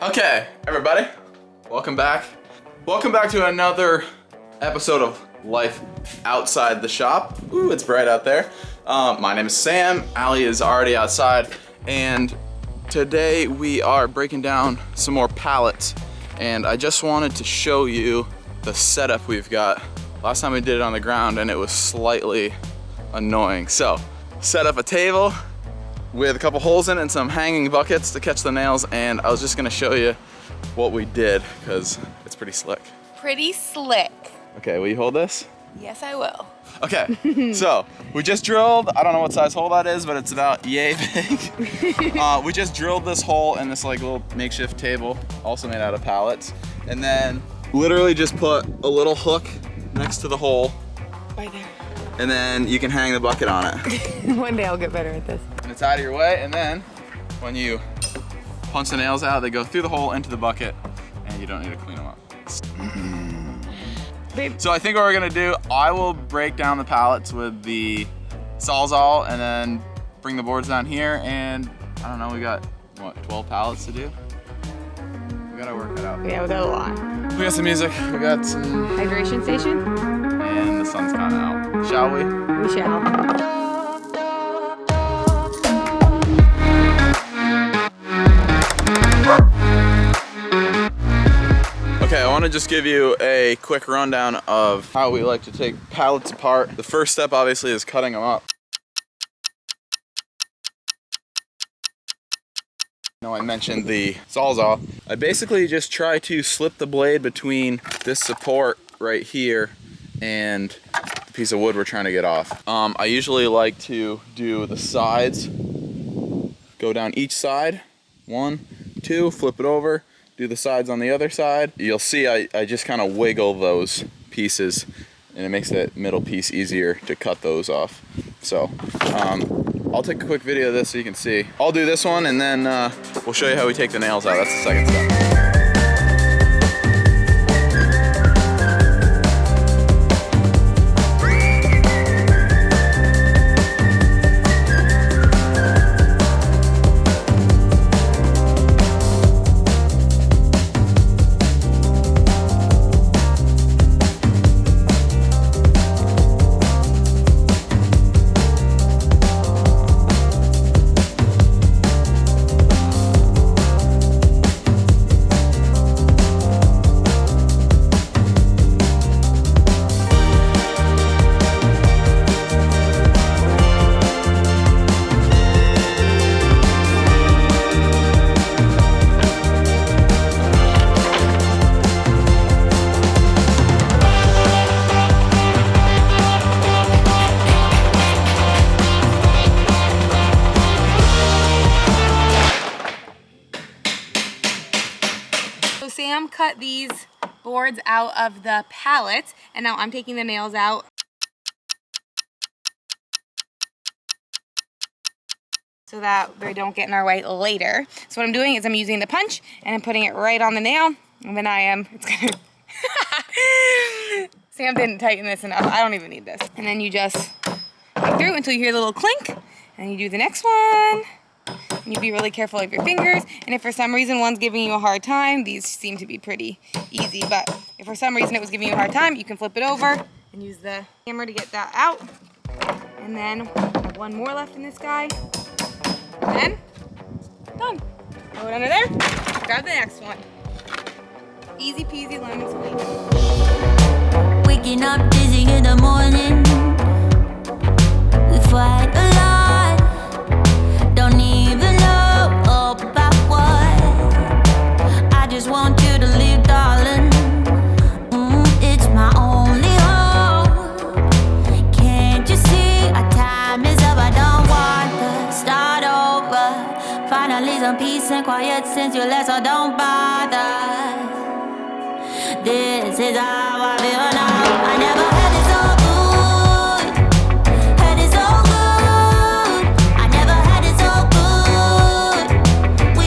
Okay, everybody, welcome back. Welcome back to another episode of Life Outside the Shop. Ooh, it's bright out there. My name is Sam. Allie is already outside, and today we are breaking down some more pallets, and I just wanted to show you the setup we've got. Last time we did it on the ground and it was slightly annoying. So, set up a table with a couple holes in it and some hanging buckets to catch the nails, and I was just gonna show you what we did because it's pretty slick. Pretty slick. Okay, will you hold this? Yes, I will. Okay, so we just drilled, I don't know what size hole that is, but it's about yay big. We just drilled this hole in this like little makeshift table, also made out of pallets, and then literally just put a little hook next to the hole. Right there. And then you can hang the bucket on it. One day I'll get better at this. And it's out of your way, and then when you punch the nails out, they go through the hole into the bucket, and you don't need to clean them up. Babe. So I think what we're gonna do, I will break down the pallets with the Sawzall, and then bring the boards down here, and I don't know, we got, what, 12 pallets to do? We gotta work it out. Yeah, we got a lot. We got some music, we got some... Hydration station? And the sun's kinda out. Shall we? We shall. Okay, I want to just give you a quick rundown of how we like to take pallets apart. The first step obviously is cutting them up. I mentioned the Sawzall. I basically just try to slip the blade between this support right here and the piece of wood we're trying to get off. I usually like to do the sides, go down each side, 1, 2, flip it over, do the sides on the other side. You'll see I just kind of wiggle those pieces, and it makes that middle piece easier to cut those off. So I'll take a quick video of this so you can see. I'll do this one, and then we'll show you how we take the nails out. That's the second step. So Sam cut these boards out of the pallet, and now I'm taking the nails out. So that they don't get in our way later. So what I'm doing is I'm using the punch, and I'm putting it right on the nail, and then it's gonna... Sam didn't tighten this enough. I don't even need this. And then you just go through until you hear the little clink, and you do the next one. And you be really careful of your fingers, and if for some reason one's giving you a hard time, these seem to be pretty easy, but if for some reason it was giving you a hard time, you can flip it over and use the hammer to get that out. And then I have one more left in this guy. And then, done. Throw it under there, grab the next one. Easy peasy lemon squeeze. Waking up dizzy in the morning. We fight a lot. Don't even know about what. I just want you to leave, darling. It's my only hope. Can't you see our time is up? I don't want to start over. Finally some peace and quiet since you left, so don't bother. This is how I feel now. I never